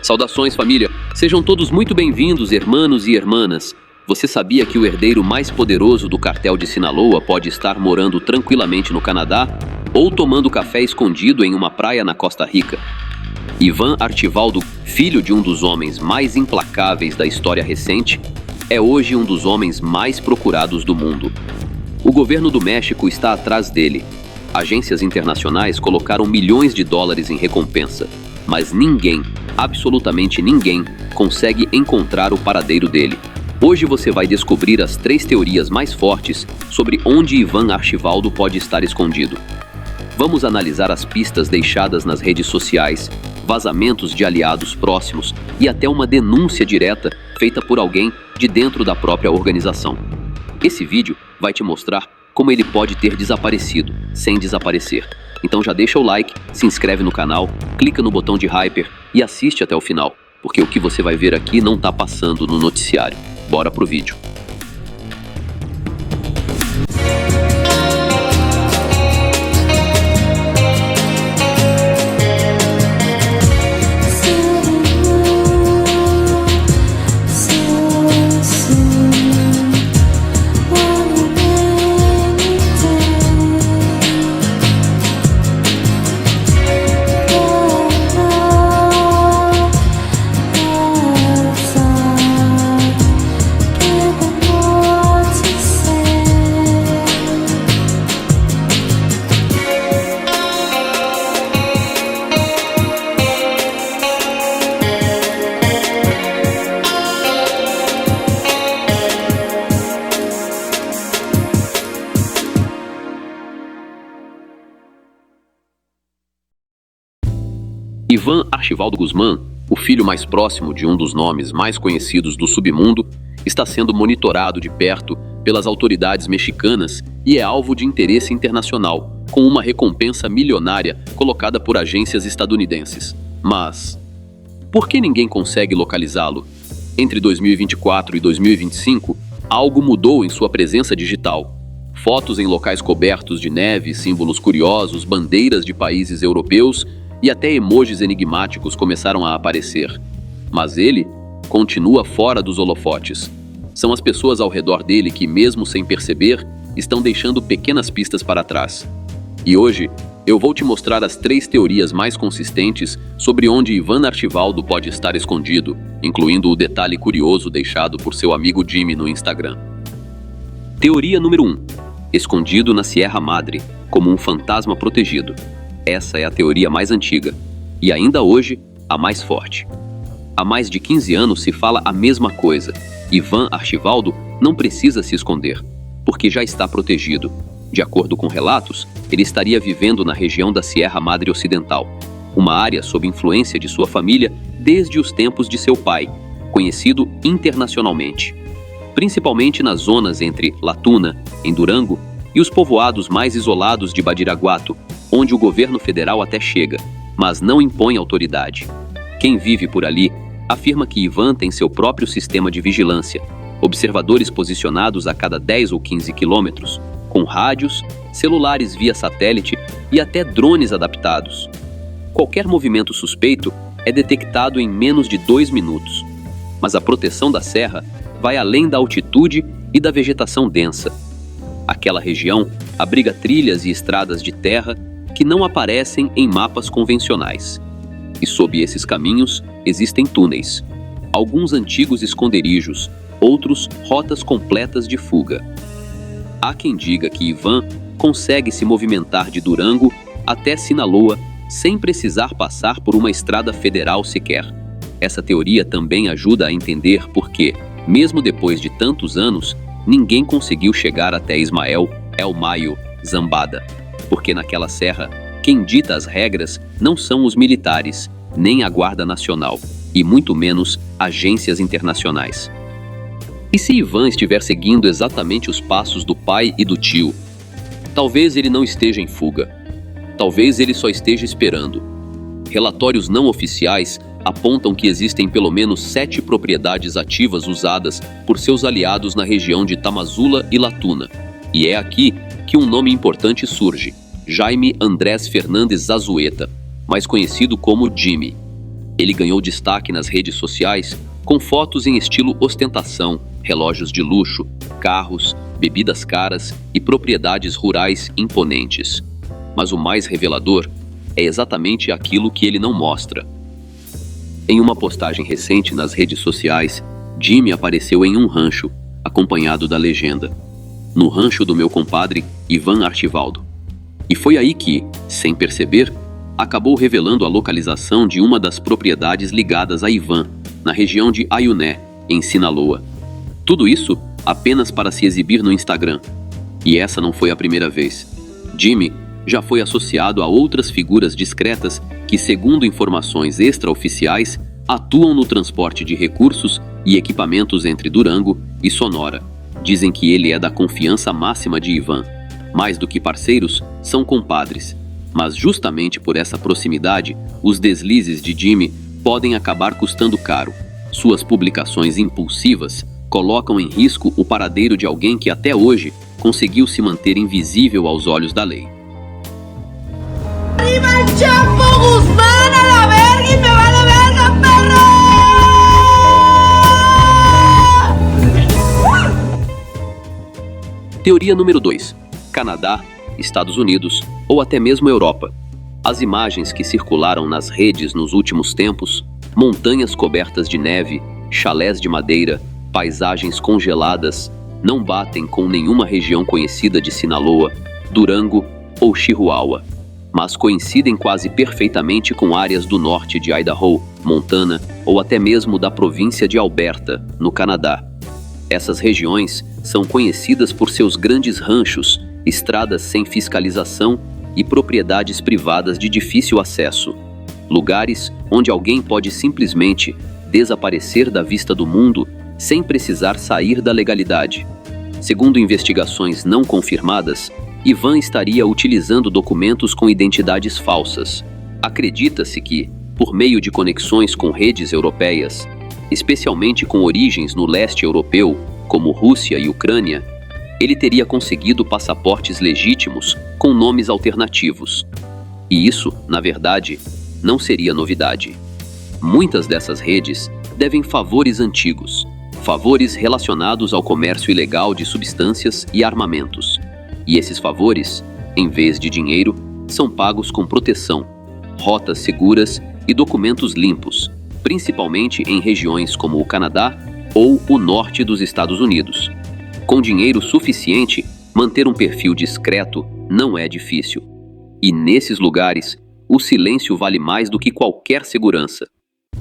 Saudações, família! Sejam todos muito bem-vindos, hermanos e hermanas. Você sabia que o herdeiro mais poderoso do cartel de Sinaloa pode estar morando tranquilamente no Canadá ou tomando café escondido em uma praia na Costa Rica? Ivan Archivaldo, filho de um dos homens mais implacáveis da história recente, é hoje um dos homens mais procurados do mundo. O governo do México está atrás dele. Agências internacionais colocaram milhões de dólares em recompensa, mas ninguém, absolutamente ninguém, consegue encontrar o paradeiro dele. Hoje você vai descobrir as 3 teorias mais fortes sobre onde Ivan Archivaldo pode estar escondido. Vamos analisar as pistas deixadas nas redes sociais, vazamentos de aliados próximos e até uma denúncia direta feita por alguém de dentro da própria organização. Esse vídeo vai te mostrar como ele pode ter desaparecido, sem desaparecer. Então já deixa o like, se inscreve no canal, clica no botão de hyper e assiste até o final, porque o que você vai ver aqui não tá passando no noticiário. Bora pro vídeo. Ivan Archivaldo Guzmán, o filho mais próximo de um dos nomes mais conhecidos do submundo, está sendo monitorado de perto pelas autoridades mexicanas e é alvo de interesse internacional, com uma recompensa milionária colocada por agências estadunidenses. Mas por que ninguém consegue localizá-lo? Entre 2024 e 2025, algo mudou em sua presença digital. Fotos em locais cobertos de neve, símbolos curiosos, bandeiras de países europeus e até emojis enigmáticos começaram a aparecer. Mas ele continua fora dos holofotes. São as pessoas ao redor dele que, mesmo sem perceber, estão deixando pequenas pistas para trás. E hoje, eu vou te mostrar as 3 teorias mais consistentes sobre onde Ivan Archivaldo pode estar escondido, incluindo o detalhe curioso deixado por seu amigo Jimmy no Instagram. Teoria número 1. Escondido na Sierra Madre, como um fantasma protegido. Essa é a teoria mais antiga, e ainda hoje, a mais forte. Há mais de 15 anos se fala a mesma coisa. Ivan Archivaldo não precisa se esconder, porque já está protegido. De acordo com relatos, ele estaria vivendo na região da Sierra Madre Ocidental, uma área sob influência de sua família desde os tempos de seu pai, conhecido internacionalmente. Principalmente nas zonas entre La Tuna, em Durango, e os povoados mais isolados de Badiraguato, onde o governo federal até chega, mas não impõe autoridade. Quem vive por ali afirma que Ivan tem seu próprio sistema de vigilância, observadores posicionados a cada 10 ou 15 quilômetros, com rádios, celulares via satélite e até drones adaptados. Qualquer movimento suspeito é detectado em menos de 2 minutos. Mas a proteção da serra vai além da altitude e da vegetação densa. Aquela região abriga trilhas e estradas de terra que não aparecem em mapas convencionais. E sob esses caminhos existem túneis, alguns antigos esconderijos, outros rotas completas de fuga. Há quem diga que Ivan consegue se movimentar de Durango até Sinaloa sem precisar passar por uma estrada federal sequer. Essa teoria também ajuda a entender por que, mesmo depois de tantos anos, ninguém conseguiu chegar até Ismael El Mayo Zambada. Porque naquela serra, quem dita as regras não são os militares, nem a Guarda Nacional, e muito menos agências internacionais. E se Ivan estiver seguindo exatamente os passos do pai e do tio? Talvez ele não esteja em fuga. Talvez ele só esteja esperando. Relatórios não oficiais apontam que existem pelo menos 7 propriedades ativas usadas por seus aliados na região de Tamazula e La Tuna. E é aqui que um nome importante surge: Jaime Andrés Fernandes Zazueta, mais conhecido como Jimmy. Ele ganhou destaque nas redes sociais com fotos em estilo ostentação, relógios de luxo, carros, bebidas caras e propriedades rurais imponentes. Mas o mais revelador é exatamente aquilo que ele não mostra. Em uma postagem recente nas redes sociais, Jimmy apareceu em um rancho, acompanhado da legenda: "No rancho do meu compadre Ivan Archivaldo". E foi aí que, sem perceber, acabou revelando a localização de uma das propriedades ligadas a Ivan, na região de Ayuné, em Sinaloa. Tudo isso apenas para se exibir no Instagram. E essa não foi a primeira vez. Jimmy já foi associado a outras figuras discretas que, segundo informações extraoficiais, atuam no transporte de recursos e equipamentos entre Durango e Sonora. Dizem que ele é da confiança máxima de Ivan. Mais do que parceiros, são compadres. Mas justamente por essa proximidade, os deslizes de Jimmy podem acabar custando caro. Suas publicações impulsivas colocam em risco o paradeiro de alguém que até hoje conseguiu se manter invisível aos olhos da lei. ¡Arriba el Chapo Guzmán a la verga y me vale verga, perro! Teoria número 2. Canadá, Estados Unidos ou até mesmo Europa. As imagens que circularam nas redes nos últimos tempos, montanhas cobertas de neve, chalés de madeira, paisagens congeladas, não batem com nenhuma região conhecida de Sinaloa, Durango ou Chihuahua, mas coincidem quase perfeitamente com áreas do norte de Idaho, Montana ou até mesmo da província de Alberta, no Canadá. Essas regiões são conhecidas por seus grandes ranchos, estradas sem fiscalização e propriedades privadas de difícil acesso. Lugares onde alguém pode simplesmente desaparecer da vista do mundo sem precisar sair da legalidade. Segundo investigações não confirmadas, Ivan estaria utilizando documentos com identidades falsas. Acredita-se que, por meio de conexões com redes europeias, especialmente com origens no leste europeu, como Rússia e Ucrânia, ele teria conseguido passaportes legítimos com nomes alternativos. E isso, na verdade, não seria novidade. Muitas dessas redes devem favores antigos, favores relacionados ao comércio ilegal de substâncias e armamentos. E esses favores, em vez de dinheiro, são pagos com proteção, rotas seguras e documentos limpos, principalmente em regiões como o Canadá ou o norte dos Estados Unidos. Com dinheiro suficiente, manter um perfil discreto não é difícil. E nesses lugares, o silêncio vale mais do que qualquer segurança.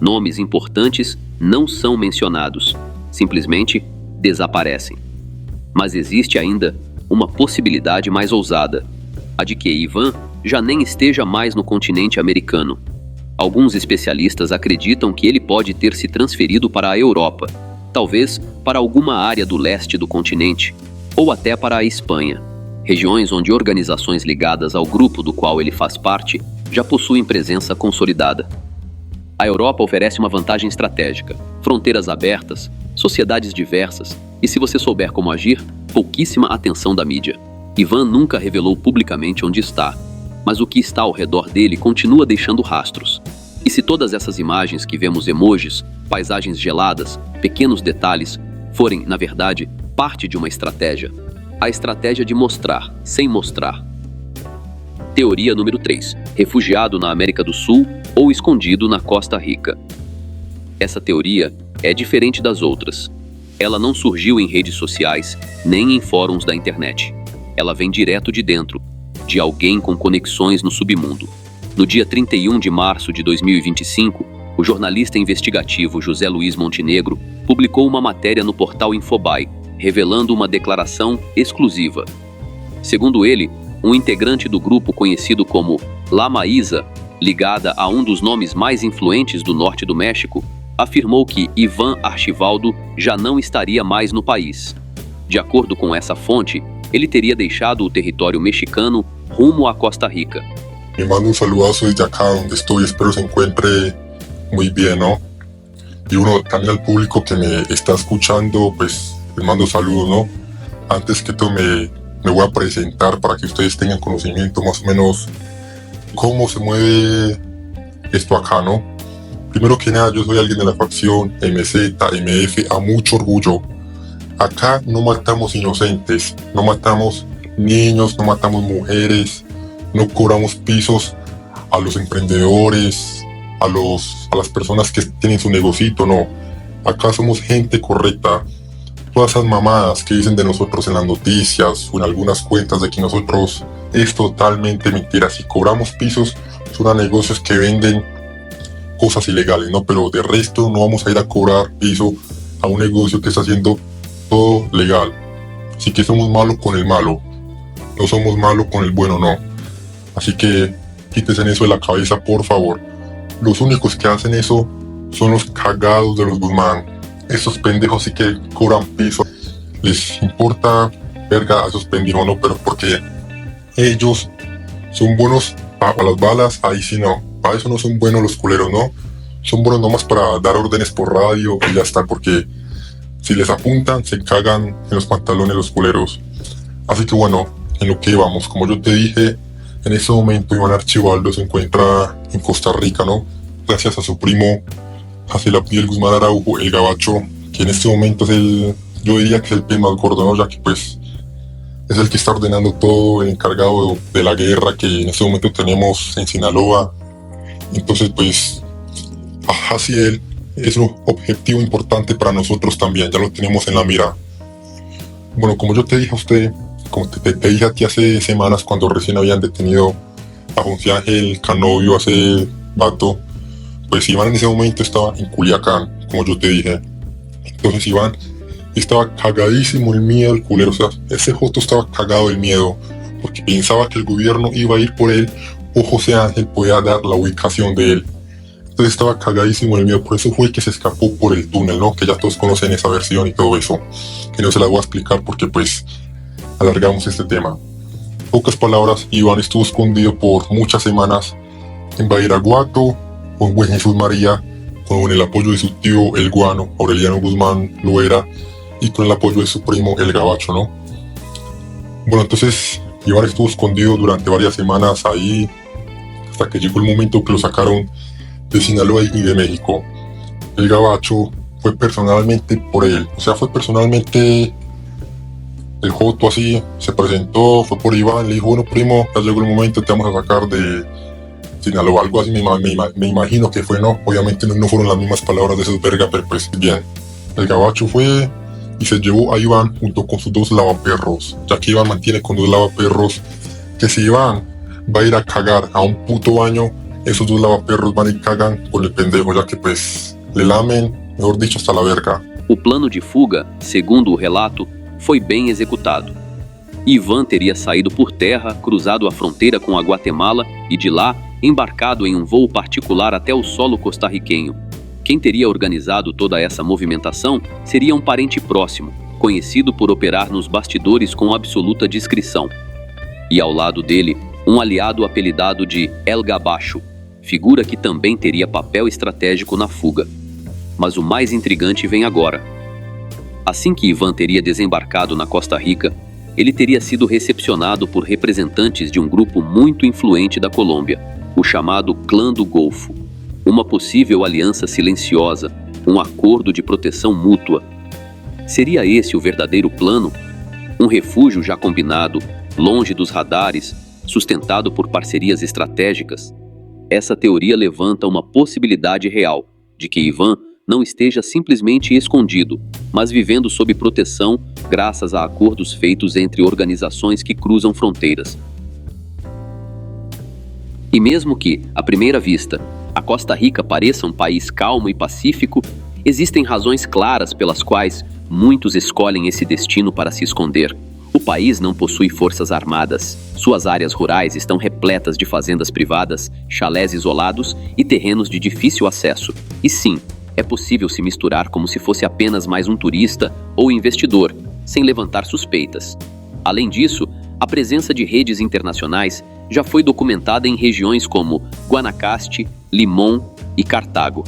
Nomes importantes não são mencionados, simplesmente desaparecem. Mas existe ainda uma possibilidade mais ousada, a de que Ivan já nem esteja mais no continente americano. Alguns especialistas acreditam que ele pode ter se transferido para a Europa, talvez para alguma área do leste do continente, ou até para a Espanha, regiões onde organizações ligadas ao grupo do qual ele faz parte já possuem presença consolidada. A Europa oferece uma vantagem estratégica, fronteiras abertas, sociedades diversas e, se você souber como agir, pouquíssima atenção da mídia. Ivan nunca revelou publicamente onde está, mas o que está ao redor dele continua deixando rastros. E se todas essas imagens que vemos, emojis, paisagens geladas, pequenos detalhes, forem, na verdade, parte de uma estratégia, a estratégia de mostrar sem mostrar. Teoria número 3. Refugiado na América do Sul ou escondido na Costa Rica. Essa teoria é diferente das outras. Ela não surgiu em redes sociais, nem em fóruns da internet. Ela vem direto de dentro, de alguém com conexões no submundo. No dia 31 de março de 2025, o jornalista investigativo José Luiz Montenegro publicou uma matéria no portal Infobae, revelando uma declaração exclusiva. Segundo ele, um integrante do grupo conhecido como La Maísa, ligada a um dos nomes mais influentes do norte do México, afirmou que Ivan Archivaldo já não estaria mais no país. De acordo com essa fonte, ele teria deixado o território mexicano rumo à Costa Rica. Me mando saludazo desde acá donde estoy, espero se encuentre muy bien, ¿no? Y uno también al público que me está escuchando, pues les mando saludos, ¿no? Antes que todo me voy a presentar para que ustedes tengan conocimiento más o menos cómo se mueve esto acá, ¿no? Primero que nada, yo soy alguien de la facción MZ, MF, a mucho orgullo. Acá no matamos inocentes, no matamos niños, no matamos mujeres, no cobramos pisos a los emprendedores, a las personas que tienen su negocito, no. Acá somos gente correcta. Todas esas mamadas que dicen de nosotros en las noticias o en algunas cuentas de que nosotros es totalmente mentira. Si cobramos pisos, son a negocios que venden cosas ilegales, ¿no? Pero de resto no vamos a ir a cobrar piso a un negocio que está haciendo todo legal. Así que somos malos con el malo, no somos malos con el bueno, no. Así que quítense eso de la cabeza, por favor. Los únicos que hacen eso son los cagados de los Guzmán. Esos pendejos sí que cobran piso. Les importa verga a esos pendejos, no, pero porque ellos son buenos a las balas, ahí sí no. Para eso no son buenos los culeros, no. Son buenos nomás para dar órdenes por radio y ya está, porque si les apuntan se cagan en los pantalones los culeros. Así que bueno, en lo que vamos, como yo te dije, en ese momento Iván Archibaldo se encuentra en Costa Rica, ¿no? Gracias a su primo José Abdiel Guzmán Araujo, el Gabacho, que en este momento es yo diría que es el pez más gordo, ¿no? Ya que pues es el que está ordenando todo, el encargado de la guerra que en este momento tenemos en Sinaloa. Entonces pues a Jaciel es un objetivo importante para nosotros también, ya lo tenemos en la mira. Bueno, como yo te dije a usted, como te dije a ti hace semanas cuando recién habían detenido a José Ángel Canovio, hace vato, pues Iván en ese momento estaba en Culiacán, como yo te dije. Entonces Iván estaba cagadísimo el miedo, el culero, o sea, ese joto estaba cagado del miedo, porque pensaba que el gobierno iba a ir por él o José Ángel podía dar la ubicación de él. Entonces estaba cagadísimo el miedo, por eso fue que se escapó por el túnel, ¿no? Que ya todos conocen esa versión y todo eso, que no se la voy a explicar porque pues alargamos este tema. En pocas palabras, Iván estuvo escondido por muchas semanas en Badiraguato o en Buen Jesús María, con el apoyo de su tío el Guano, Aureliano Guzmán Loera, y con el apoyo de su primo el Gabacho, ¿no? Bueno, entonces Iván estuvo escondido durante varias semanas ahí, hasta que llegó el momento que lo sacaron de Sinaloa y de México. El Gabacho fue personalmente por él, o sea, fue personalmente el joto así, se presentó, fue por Iván, le dijo, bueno primo, ya llegó el momento, te vamos a sacar de Sinaloa, algo así me imagino que fue, ¿no? Obviamente no fueron las mismas palabras de esos verga, pero pues bien. El Gabacho fue y se llevó a Iván junto con sus dos lavaperros, ya que Iván mantiene con dos lavaperros, que si Iván va a ir a cagar a un puto baño, esos dos lavaperros van y cagan con el pendejo, ya que pues le lamen, mejor dicho, hasta la verga. O plano de fuga, segundo o relato, foi bem executado. Ivan teria saído por terra, cruzado a fronteira com a Guatemala e de lá embarcado em um voo particular até o solo costarriquenho. Quem teria organizado toda essa movimentação seria um parente próximo, conhecido por operar nos bastidores com absoluta discrição. E ao lado dele, um aliado apelidado de El Gabacho, figura que também teria papel estratégico na fuga. Mas o mais intrigante vem agora. Assim que Ivan teria desembarcado na Costa Rica, ele teria sido recepcionado por representantes de um grupo muito influente da Colômbia, o chamado Clã do Golfo. Uma possível aliança silenciosa, um acordo de proteção mútua. Seria esse o verdadeiro plano? Um refúgio já combinado, longe dos radares, sustentado por parcerias estratégicas? Essa teoria levanta uma possibilidade real de que Ivan não esteja simplesmente escondido, mas vivendo sob proteção graças a acordos feitos entre organizações que cruzam fronteiras. E mesmo que, à primeira vista, a Costa Rica pareça um país calmo e pacífico, existem razões claras pelas quais muitos escolhem esse destino para se esconder. O país não possui forças armadas. Suas áreas rurais estão repletas de fazendas privadas, chalés isolados e terrenos de difícil acesso. E sim, é possível se misturar como se fosse apenas mais um turista ou investidor, sem levantar suspeitas. Além disso, a presença de redes internacionais já foi documentada em regiões como Guanacaste, Limón e Cartago.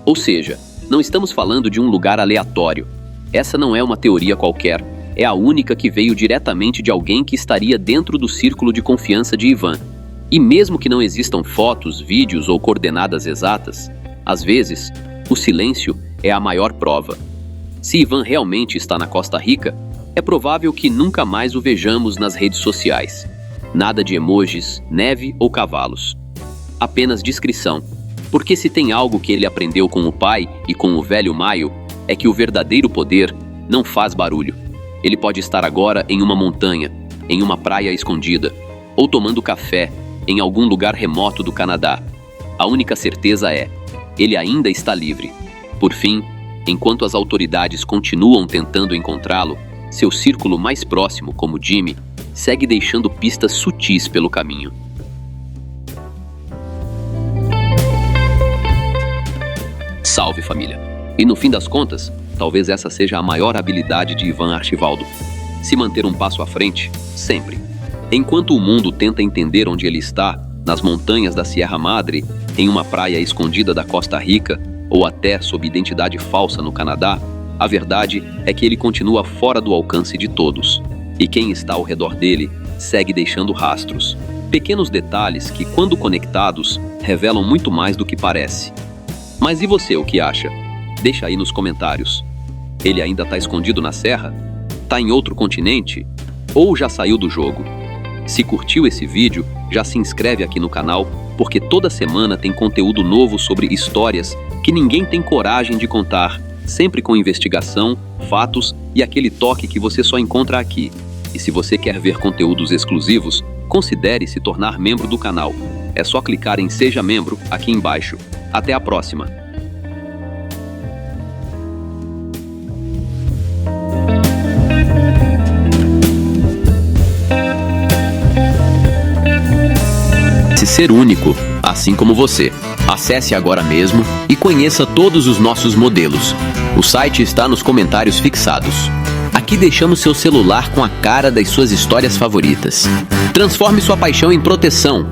Ou seja, não estamos falando de um lugar aleatório. Essa não é uma teoria qualquer, é a única que veio diretamente de alguém que estaria dentro do círculo de confiança de Ivan. E mesmo que não existam fotos, vídeos ou coordenadas exatas, Às vezes, o silêncio é a maior prova. Se Ivan realmente está na Costa Rica, é provável que nunca mais o vejamos nas redes sociais. Nada de emojis, neve ou cavalos. Apenas discrição, porque se tem algo que ele aprendeu com o pai e com o velho Maio, é que o verdadeiro poder não faz barulho. Ele pode estar agora em uma montanha, em uma praia escondida, ou tomando café em algum lugar remoto do Canadá. A única certeza é, ele ainda está livre. Por fim, enquanto as autoridades continuam tentando encontrá-lo, seu círculo mais próximo, como Jimmy, segue deixando pistas sutis pelo caminho. Salve, família! E no fim das contas, talvez essa seja a maior habilidade de Ivan Archivaldo. Se manter um passo à frente, sempre. Enquanto o mundo tenta entender onde ele está, nas montanhas da Sierra Madre, em uma praia escondida da Costa Rica, ou até sob identidade falsa no Canadá, a verdade é que ele continua fora do alcance de todos. E quem está ao redor dele segue deixando rastros. Pequenos detalhes que, quando conectados, revelam muito mais do que parece. Mas e você, o que acha? Deixa aí nos comentários. Ele ainda está escondido na serra? Está em outro continente? Ou já saiu do jogo? Se curtiu esse vídeo, já se inscreve aqui no canal, porque toda semana tem conteúdo novo sobre histórias que ninguém tem coragem de contar, sempre com investigação, fatos e aquele toque que você só encontra aqui. E se você quer ver conteúdos exclusivos, considere se tornar membro do canal. É só clicar em Seja Membro aqui embaixo. Até a próxima! Ser único, assim como você. Acesse agora mesmo e conheça todos os nossos modelos. O site está nos comentários fixados. Aqui deixamos seu celular com a cara das suas histórias favoritas. Transforme sua paixão em proteção.